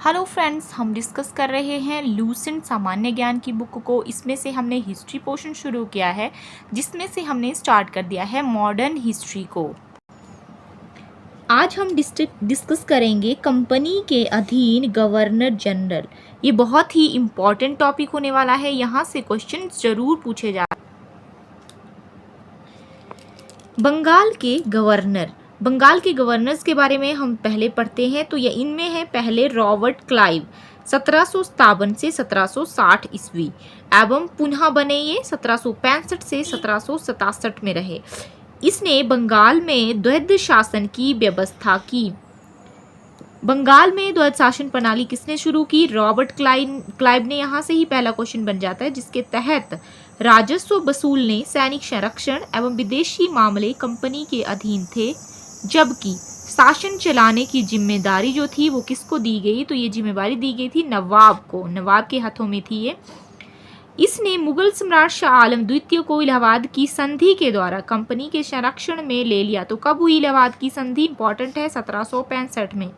Hello friends, हम discuss कर रहे हैं लूसेंट सामान्य ज्ञान की बुक को। इसमें से हमने हिस्ट्री पोर्शन शुरू किया है, जिसमें से हमने स्टार्ट कर दिया है मॉडर्न हिस्ट्री को। आज हम डिस्कस करेंगे कंपनी के अधीन गवर्नर जनरल। ये बहुत ही इम्पॉर्टेंट टॉपिक होने वाला है, यहाँ से क्वेश्चन जरूर पूछे जा। बंगाल के गवर्नर्स के बारे में हम पहले पढ़ते हैं। तो ये इनमें है पहले रॉबर्ट क्लाइव 1757 से 1760 ईस्वी एवं पुनः बने ये 1765 से 1767 में रहे। इसने बंगाल में द्वैध शासन की व्यवस्था की। बंगाल में द्वैध शासन प्रणाली किसने शुरू की? रॉबर्ट क्लाइव ने। यहाँ से ही पहला क्वेश्चन बन जाता है, जिसके तहत राजस्व वसूलने, सैनिक संरक्षण एवं विदेशी मामले कंपनी के अधीन थे, जबकि शासन चलाने की जिम्मेदारी जो थी वो किसको दी गई? तो ये जिम्मेदारी दी गई थी नवाब को। नवाब के हाथों में थी ये। इसने मुगल सम्राट शाह आलम द्वितीय को इलाहाबाद की संधि के द्वारा कंपनी के संरक्षण में ले लिया। तो कब हुई इलाहाबाद की संधि? इंपॉर्टेंट है, 1765 में।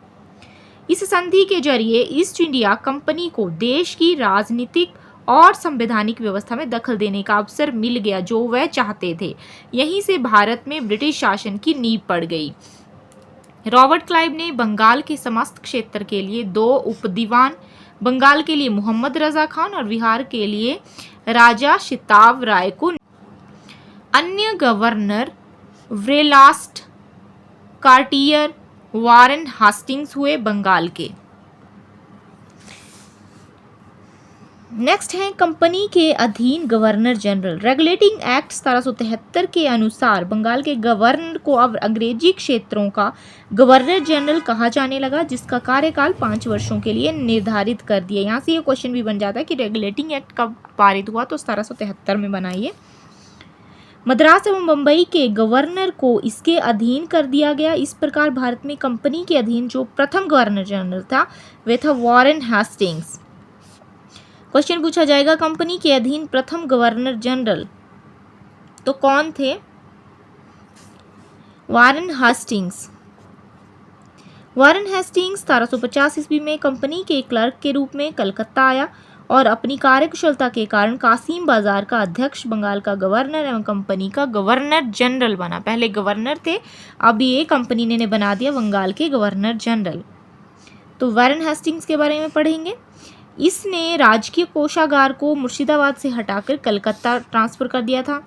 इस संधि के जरिए ईस्ट इंडिया कंपनी को देश की राजनीतिक और संवैधानिक व्यवस्था में दखल देने का अवसर मिल गया, जो वह चाहते थे। यहीं से भारत में ब्रिटिश शासन की नींव पड़ गई। रॉबर्ट क्लाइव ने बंगाल के समस्त क्षेत्र के लिए 2 उपदीवान, बंगाल के लिए मोहम्मद रजा खान और बिहार के लिए राजा शिताव राय को। अन्य गवर्नर व्रेलास्ट कार्टियर, वारेन हास्टिंग्स हुए बंगाल के। नेक्स्ट है कंपनी के अधीन गवर्नर जनरल। रेगुलेटिंग एक्ट 1773 के अनुसार बंगाल के गवर्नर को अब अंग्रेजी क्षेत्रों का गवर्नर जनरल कहा जाने लगा, जिसका कार्यकाल 5 वर्षों के लिए निर्धारित कर दिया। यहाँ से ये क्वेश्चन भी बन जाता है कि रेगुलेटिंग एक्ट कब पारित हुआ? तो 1773 में बनाइए। मद्रास एवं मुंबई के गवर्नर को इसके अधीन कर दिया गया। इस प्रकार भारत में कंपनी के अधीन जो प्रथम गवर्नर जनरल था वह था वारेन हेस्टिंग्स। क्वेश्चन पूछा जाएगा कंपनी के अधीन प्रथम गवर्नर जनरल तो कौन थे? Warren Hastings. वारेन हेस्टिंग्स 1750 ईस्वी में कंपनी के क्लर्क के रूप में कलकत्ता आया और अपनी कार्यकुशलता के कारण कासिम बाजार का अध्यक्ष, बंगाल का गवर्नर एवं कंपनी का गवर्नर जनरल बना। पहले गवर्नर थे, अब ये कंपनी ने बना दिया बंगाल के गवर्नर जनरल। तो वारेन हेस्टिंग्स के बारे में पढ़ेंगे। इसने राजकीय कोषागार को मुर्शिदाबाद से हटाकर कलकत्ता ट्रांसफर कर दिया था।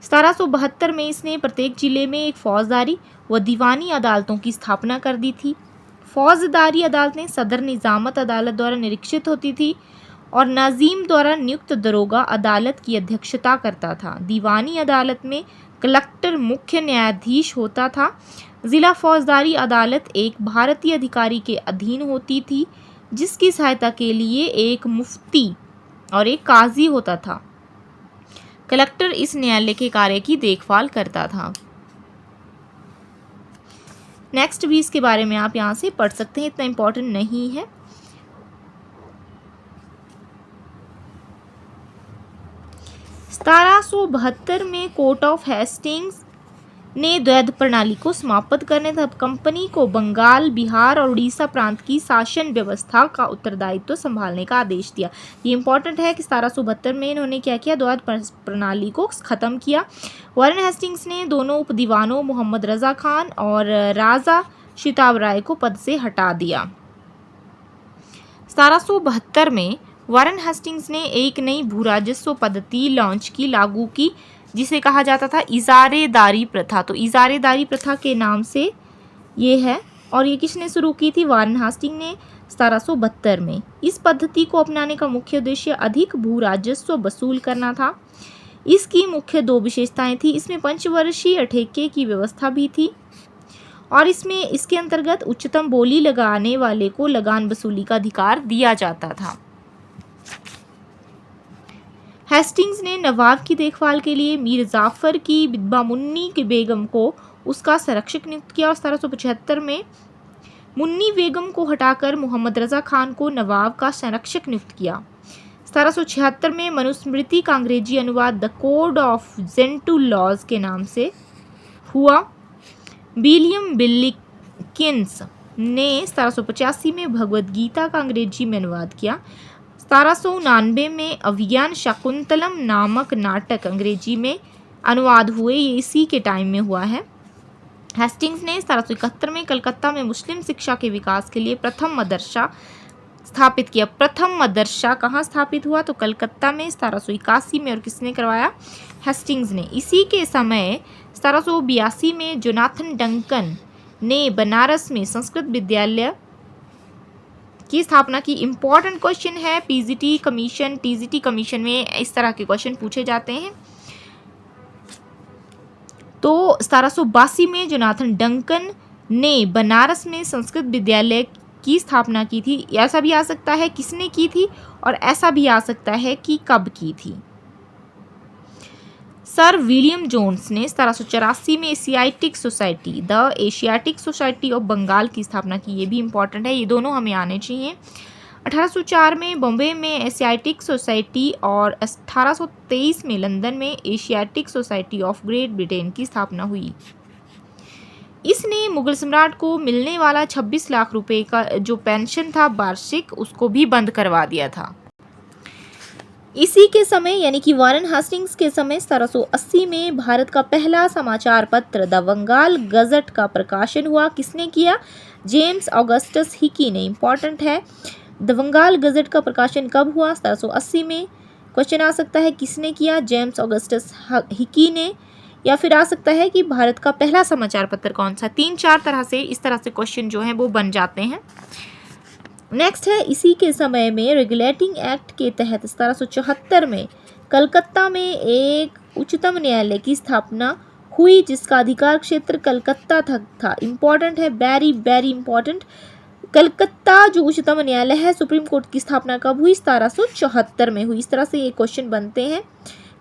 1772 में इसने प्रत्येक जिले में एक फौजदारी व दीवानी अदालतों की स्थापना कर दी थी। फौजदारी अदालतें सदर निजामत अदालत द्वारा निरीक्षित होती थी और नाजीम द्वारा नियुक्त दरोगा अदालत की अध्यक्षता करता था। दीवानी अदालत में कलेक्टर मुख्य न्यायाधीश होता था। जिला फौजदारी अदालत एक भारतीय अधिकारी के अधीन होती थी, जिसकी सहायता के लिए एक मुफ्ती और एक काजी होता था। कलेक्टर इस न्यायालय के कार्य की देखभाल करता था। नेक्स्ट भी इसके बारे में आप यहाँ से पढ़ सकते हैं, इतना इम्पोर्टेंट नहीं है। सतारह सौ 1772 में कोर्ट ऑफ हेस्टिंग्स ने द्वैध प्रणाली को समाप्त करने तथा कंपनी को बंगाल, बिहार और उड़ीसा प्रांत की शासन व्यवस्था का उत्तरदायित्व संभालने का आदेश दिया। ये इंपॉर्टेंट है कि 1772 में इन्होंने क्या किया? द्वैध प्रणाली को खत्म किया। वारेन हेस्टिंग्स ने दोनों उपदीवानों मोहम्मद रजा खान और राजा शिताव राय को पद से हटा दिया। 1772 में वारेन हेस्टिंग्स ने एक नई भू राजस्व पद्धति लागू की, जिसे कहा जाता था इजारेदारी प्रथा। तो इजारेदारी प्रथा के नाम से ये है, और ये किसने शुरू की थी? वारेन हेस्टिंग्स ने 1772 में। इस पद्धति को अपनाने का मुख्य उद्देश्य अधिक भू राजस्व वसूल करना था। इसकी मुख्य 2 विशेषताएं थी। इसमें पंचवर्षीय ठेके की व्यवस्था भी थी और इसके अंतर्गत उच्चतम बोली लगाने वाले को लगान वसूली का अधिकार दिया जाता था। हेस्टिंग्स ने नवाब की देखभाल के लिए मीर जाफर की विधवा मुन्नी की बेगम को उसका संरक्षक नियुक्त किया और 1775 में मुन्नी बेगम को हटाकर मोहम्मद रजा खान को नवाब का संरक्षक नियुक्त किया। 1776 में मनुस्मृति का अंग्रेजी अनुवाद the code of Gentoo laws के नाम से हुआ। विलियम बिलिकिंस ने 1785 में भगवद गीता का अंग्रेजी में अनुवाद किया। 1799 में अभिज्ञान शाकुंतलम नामक नाटक अंग्रेजी में अनुवाद हुए, ये इसी के टाइम में हुआ है। हेस्टिंग्स ने 1771 में कलकत्ता में मुस्लिम शिक्षा के विकास के लिए प्रथम मदरसा स्थापित किया। प्रथम मदरसा कहाँ स्थापित हुआ? तो कलकत्ता में 1781 में। और किसने करवाया? हेस्टिंग्स ने। इसी के समय 1782 में जोनाथन डंकन ने बनारस में संस्कृत विद्यालय की स्थापना की। इंपॉर्टेंट क्वेश्चन है, पीजीटी कमीशन, टीजीटी कमीशन में इस तरह के क्वेश्चन पूछे जाते हैं। तो 1782 में जोनाथन डंकन ने बनारस में संस्कृत विद्यालय की स्थापना की थी। ऐसा भी आ सकता है किसने की थी, और ऐसा भी आ सकता है कि कब की थी। सर विलियम जोन्स ने 1784 में Asiatic society, the Asiatic society of Bengal की स्थापना की। ये भी इंपॉर्टेंट है, ये दोनों हमें आने चाहिए। 1804 में बॉम्बे में एशियाटिक सोसाइटी और 1823 में लंदन में Asiatic society of great Britain की स्थापना हुई। इसने मुगल सम्राट को मिलने वाला 26 लाख रुपए का जो पेंशन था वार्षिक, उसको भी बंद करवा दिया था। इसी के समय यानी कि वारेन हेस्टिंग्स के समय 1780 में भारत का पहला समाचार पत्र द बंगाल गजट का प्रकाशन हुआ। किसने किया? जेम्स ऑगस्टस हिकी ने। इंपॉर्टेंट है, द बंगाल गजट का प्रकाशन कब हुआ? 1780 में। क्वेश्चन आ सकता है किसने किया? जेम्स ऑगस्टस हिकी ने। या फिर आ सकता है कि भारत का पहला समाचार पत्र कौन सा? 3-4 तरह से इस तरह से क्वेश्चन जो हैं वो बन जाते हैं। नेक्स्ट है, इसी के समय में रेगुलेटिंग एक्ट के तहत 1774 में कलकत्ता में एक उच्चतम न्यायालय की स्थापना हुई, जिसका अधिकार क्षेत्र कलकत्ता तक था। इंपॉर्टेंट है, वेरी वेरी इंपॉर्टेंट। कलकत्ता जो उच्चतम न्यायालय है, सुप्रीम कोर्ट की स्थापना कब हुई? 1774 में हुई। इस तरह से ये क्वेश्चन बनते हैं।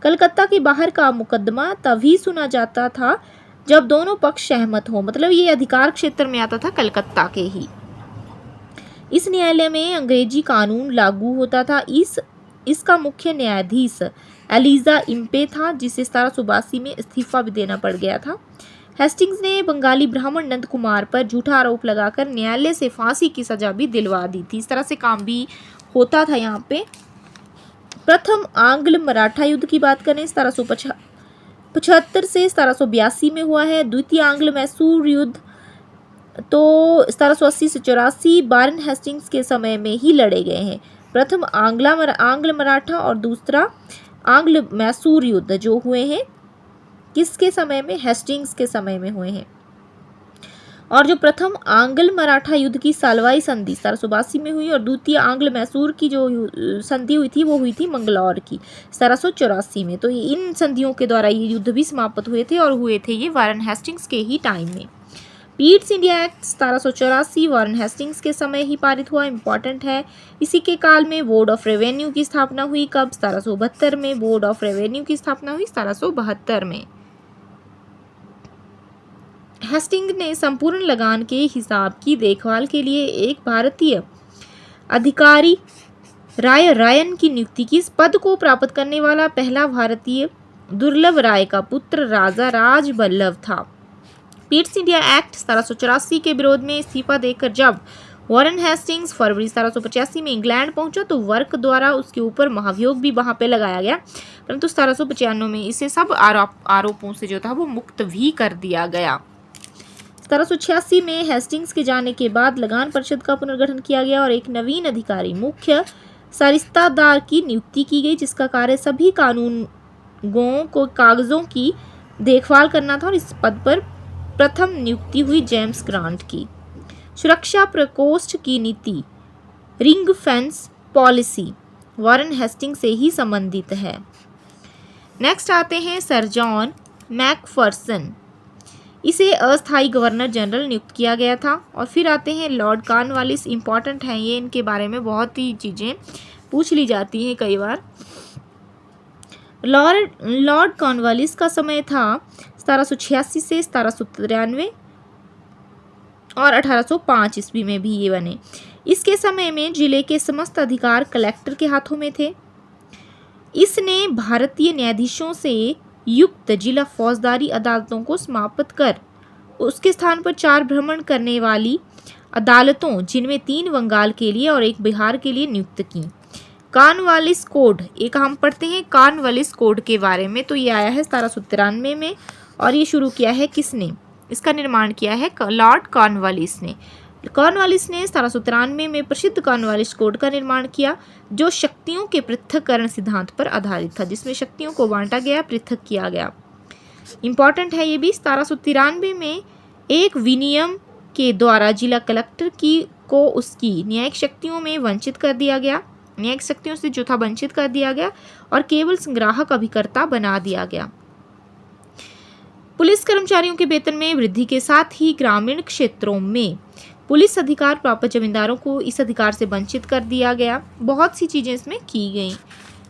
कलकत्ता के बाहर का मुकदमा तभी सुना जाता था जब दोनों पक्ष सहमत हो, मतलब ये अधिकार क्षेत्र में आता था कलकत्ता के ही। इस न्यायालय में अंग्रेजी कानून लागू होता था। इसका मुख्य न्यायाधीश एलिजा इम्पे था, जिसे 1782 में इस्तीफा भी देना पड़ गया था। हेस्टिंग्स ने बंगाली ब्राह्मण नंद कुमार पर झूठा आरोप लगाकर न्यायालय से फांसी की सजा भी दिलवा दी थी। इस तरह से काम भी होता था यहाँ पे। प्रथम आंग्ल मराठा युद्ध की बात करें 1775 से 1782 में हुआ है। द्वितीय आंग्ल मैसूर युद्ध तो 1780 से 84 वारेन हेस्टिंग्स के समय में ही लड़े गए हैं। प्रथम आंग्ल मराठा और दूसरा आंग्ल मैसूर युद्ध जो हुए हैं किसके समय में? हेस्टिंग्स के समय में हुए हैं। और जो प्रथम आंग्ल मराठा युद्ध की सालवाई संधि 1782 में हुई, और द्वितीय आंग्ल मैसूर की जो संधि हुई थी वो हुई थी मंगलौर की 1784 में। तो इन संधियों के द्वारा ये युद्ध भी समाप्त हुए थे, और हुए थे ये वारेन हेस्टिंग्स के ही टाइम में। Pitt's India act 1784 Warren Hastings के समय ही पारित हुआ। इंपॉर्टेंट है। इसी के काल में बोर्ड ऑफ रेवेन्यू की स्थापना हुई। कब? 1772 में बोर्ड ऑफ रेवेन्यू की स्थापना हुई, 1772 में। हेस्टिंग्स ने संपूर्ण लगान के हिसाब की देखभाल के लिए एक भारतीय अधिकारी राय रायन की नियुक्ति की। इस पद को प्राप्त करने वाला पहला भारतीय दुर्लभ राय का पुत्र राजा राज बल्लभ था। पीट्स इंडिया एक्ट 1784 के विरोध में इस्तीफा देकर जब वारेन हेस्टिंग्स फरवरी 1785 में इंग्लैंड पहुंचा तो वर्क द्वारा उसके ऊपर महाभियोग भी वहां पे लगाया गया, परंतु 1795 में इसे सब आरोपों से जो था वो मुक्त भी कर दिया गया। 1786 में हेस्टिंग्स के जाने के बाद लगान परिषद का पुनर्गठन किया गया और एक नवीन अधिकारी मुख्य सरिस्तादार की नियुक्ति की गई, जिसका कार्य सभी कानूनों को कागजों की देखभाल करना था। और इस पद पर प्रथम नियुक्ति हुई जेम्स ग्रांट की। सुरक्षा प्रकोष्ठ की नीति ring fence policy Warren Hastings से ही संबंधित है। नेक्स्ट आते हैं सर जॉन मैकफर्सन। इसे अस्थायी गवर्नर जनरल नियुक्त किया गया था। और फिर आते हैं लॉर्ड कॉर्नवालिस। इंपॉर्टेंट हैं ये, इनके बारे में बहुत ही चीज़ें पूछ ली जाती हैं कई बार। लॉर्ड कॉर्नवालिस का समय था 1786 से 1793 और 1805 ईस्वी में भी ये बने। इसके समय में जिले के समस्त अधिकार कलेक्टर के हाथों में थे। इसने भारतीय न्यायाधीशों से युक्त जिला फौजदारी अदालतों को समाप्त कर उसके स्थान पर 4 भ्रमण करने वाली अदालतों जिनमें 3 बंगाल के लिए और 1 बिहार के लिए नियुक्त की। कॉर्नवालिस कोड, एक हम पढ़ते हैं कॉर्नवालिस कोड के बारे में। तो ये आया है 1793 में और ये शुरू किया है किसने, इसका निर्माण किया है लॉर्ड कॉर्नवालिस ने। कॉर्नवालिस ने 1793 में प्रसिद्ध कॉर्नवालिस कोड का निर्माण किया, जो शक्तियों के पृथक्करण सिद्धांत पर आधारित था, जिसमें शक्तियों को बांटा गया, पृथक किया गया। इंपॉर्टेंट है ये भी। 1793 में एक विनियम के द्वारा जिला कलेक्टर को उसकी न्यायिक शक्तियों में वंचित कर दिया गया, न्यायिक शक्तियों से जो था वंचित कर दिया गया और केवल संग्राहक अभिकर्ता बना दिया गया। पुलिस कर्मचारियों के वेतन में वृद्धि के साथ ही ग्रामीण क्षेत्रों में पुलिस अधिकार प्राप्त जमींदारों को इस अधिकार से वंचित कर दिया गया। बहुत सी चीजें इसमें की गई।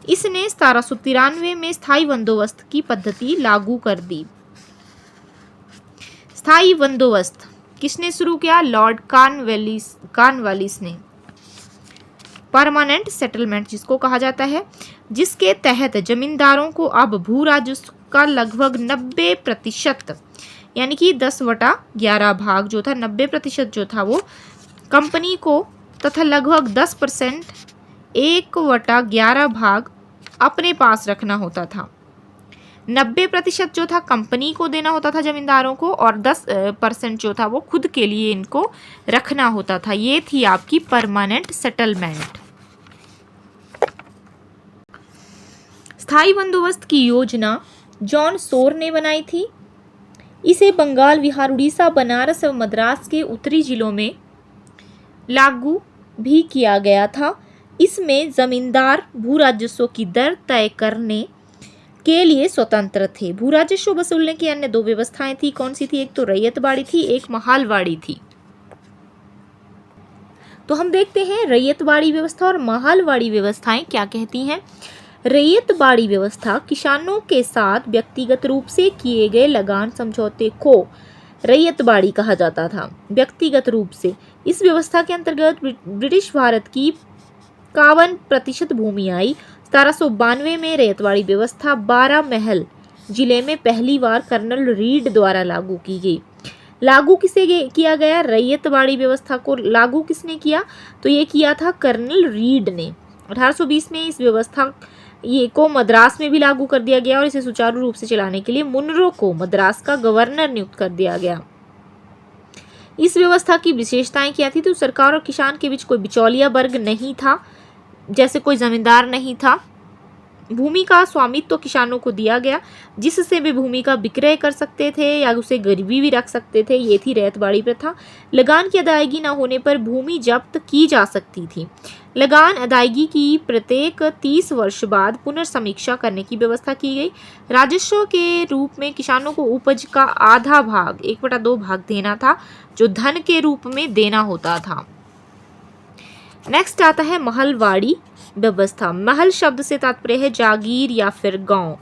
इसने 1793 में स्थायी बंदोबस्त की पद्धति लागू कर दी। स्थायी बंदोबस्त किसने शुरू किया? लॉर्ड कॉर्नवालिस ने। परमानेंट सेटलमेंट जिसको कहा जाता है, जिसके तहत जमींदारों को अब भू राजस्व का लगभग 90% यानी कि 10/11 भाग जो था, 90% जो था वो कंपनी को तथा लगभग 10% 1/11 भाग अपने पास रखना होता था। 90% जो था कंपनी को देना होता था जमींदारों को और 10% जो था वो खुद के लिए इनको रखना होता था। ये थी आपकी परमानेंट सेटलमेंट। स्थायी बंदोबस्त की योजना जॉन शोर ने बनाई थी। इसे बंगाल, बिहार, उड़ीसा, बनारस और मद्रास के उत्तरी जिलों में लागू भी किया गया था। इसमें जमींदार भू राजस्व की दर तय करने के लिए स्वतंत्र थे। भू राजस्व वसूलने की अन्य 2 व्यवस्थाएं थी। कौन सी थी? एक तो रैयतवाड़ी थी, एक महालवाड़ी थी। तो हम देखते हैं रैयतवाड़ी व्यवस्था और महालवाड़ी व्यवस्थाएं क्या कहती हैं। रैयतवाड़ी व्यवस्था किसानों के साथ व्यक्तिगत रूप से किए गए लगान समझौते को रैयतवाड़ी कहा जाता था। व्यक्तिगत रूप से इस व्यवस्था के अंतर्गत ब्रिटिश भारत की 51% भूमि आई। 1792 में रैयतवाड़ी व्यवस्था 12 महल जिले में पहली बार कर्नल रीड द्वारा लागू की गई। लागू किसे किया गया? रैयतवाड़ी व्यवस्था को लागू किसने किया? तो ये किया था कर्नल रीड ने। 1820 में इस व्यवस्था को मद्रास में भी लागू कर दिया गया और इसे सुचारू रूप से चलाने के लिए मुनरो को मद्रास का गवर्नर नियुक्त कर दिया गया। इस व्यवस्था की विशेषताएं क्या थी? तो सरकार और किसान के बीच कोई बिचौलिया वर्ग नहीं था, जैसे कोई जमींदार नहीं था। भूमि का स्वामित्व किसानों को दिया गया, जिससे वे भूमि का विक्रय कर सकते थे या उसे गिरवी भी रख सकते थे। ये थी रैयतवाड़ी प्रथा। लगान की अदायगी न होने पर भूमि जब्त की जा सकती थी। लगान अदायगी की प्रत्येक 30 वर्ष बाद पुनर्समीक्षा करने की व्यवस्था की गई। राजस्व के रूप में किसानों को उपज का आधा भाग 1/2 भाग देना था, जो धन के रूप में देना होता था। नेक्स्ट आता है महलवाड़ी व्यवस्था। महल शब्द से तात्पर्य है जागीर या फिर गांव।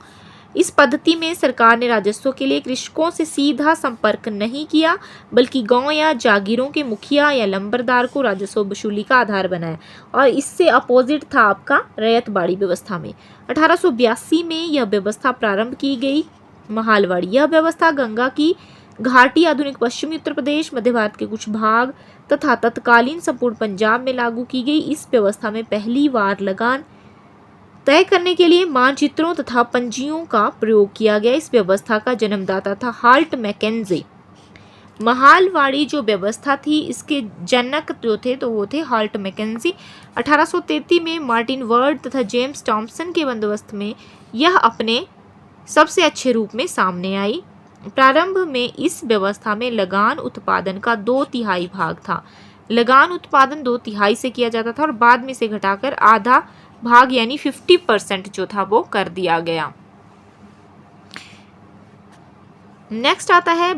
इस पद्धति में सरकार ने राजस्व के लिए कृषकों से सीधा संपर्क नहीं किया, बल्कि गांव या जागीरों के मुखिया या लंबरदार को राजस्व वसूली का आधार बनाया और इससे अपोजिट था आपका रैयतवाड़ी व्यवस्था में। 1882 में यह व्यवस्था प्रारंभ की गई। महलवाड़ी यह व्यवस्था गंगा की घाटी, आधुनिक पश्चिमी उत्तर प्रदेश, मध्य भारत के कुछ भाग तथा तत्कालीन संपूर्ण पंजाब में लागू की गई। इस व्यवस्था में पहली बार लगान तय करने के लिए मानचित्रों तथा पंजियों का प्रयोग किया गया। इस व्यवस्था का जन्मदाता था हाल्ट मैकेंजी। महलवाड़ी जो व्यवस्था थी, इसके जनक जो थे तो वो थे हाल्ट मैकेंजी। 1833 में मार्टिन वर्ड तथा जेम्स टॉम्सन के बंदोबस्त में यह अपने सबसे अच्छे रूप में सामने आई। प्रारंभ में इस व्यवस्था में लगान उत्पादन का 2/3 भाग था। लगान उत्पादन 2/3 से किया जाता था और बाद में से घटाकर आधा भाग यानी 50% जो था वो कर दिया गया। नेक्स्ट आता है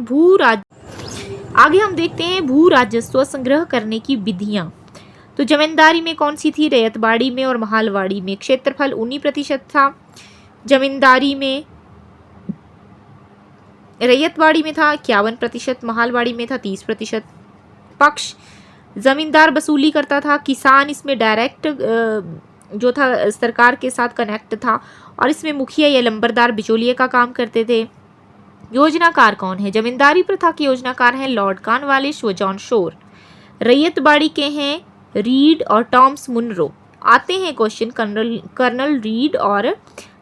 आगे हम देखते हैं भू राजस्व संग्रह करने की विधियां। तो जमींदारी में कौन सी थी? रैयतवाड़ी में और महलवाड़ी में क्षेत्रफल 19% था। जमींदारी में रैयतवाड़ी में था 51%, महलवाड़ी में था 30%। पक्ष जमींदार वसूली करता था, किसान इसमें डायरेक्ट जो था सरकार के साथ कनेक्ट था और इसमें मुखिया या लंबरदार बिचौलिए का काम करते थे। योजनाकार कौन है? जमींदारी प्रथा के योजनाकार हैं लॉर्ड कॉर्नवालिस व जॉन शोर। रैयतवाड़ी के हैं रीड और टॉमस मुनरो। आते हैं क्वेश्चन कर्नल रीड और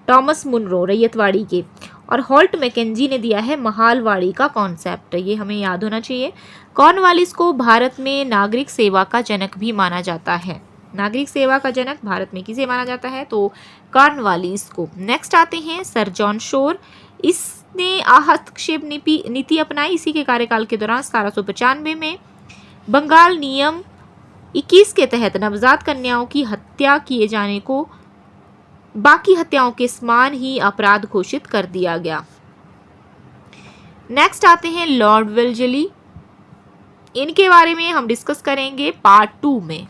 टॉमस मुनरो रैयतवाड़ी के। और हॉल्ट मैकेंजी ने दिया है महालवाड़ी का कॉन्सेप्ट, ये हमें याद होना चाहिए। कॉर्नवालिस को भारत में नागरिक सेवा का जनक भी माना जाता है। नागरिक सेवा का जनक भारत में किसे माना जाता है, तो कॉर्नवालिस को। नेक्स्ट आते हैं सर जॉन शोर। इसने हस्तक्षेप नीति अपनाई इसी के कार्यकाल के दौरान 1795 में। बंगाल नियम 21 के तहत नवजात कन्याओं की हत्या किए जाने को बाकी हत्याओं के समान ही अपराध घोषित कर दिया गया। नेक्स्ट आते हैं लॉर्ड वेल्जली। इनके बारे में हम डिस्कस करेंगे पार्ट 2 में।